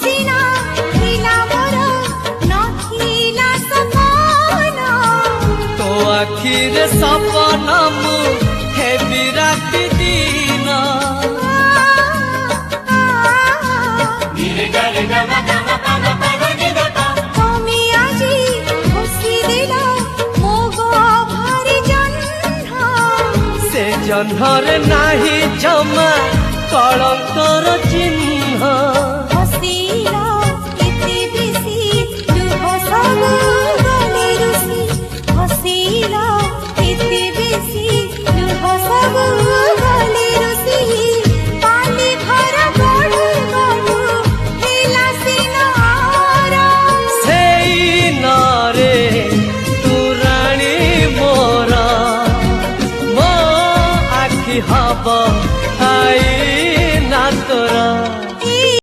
सिना थिला मोर नथिला सपन तो आखिरे सपन मु हेबी राति दिन তুমি আজি হসি দিল মো গহরি জহ্ন से जह्नर नाही जमा कलंकर चिन्ह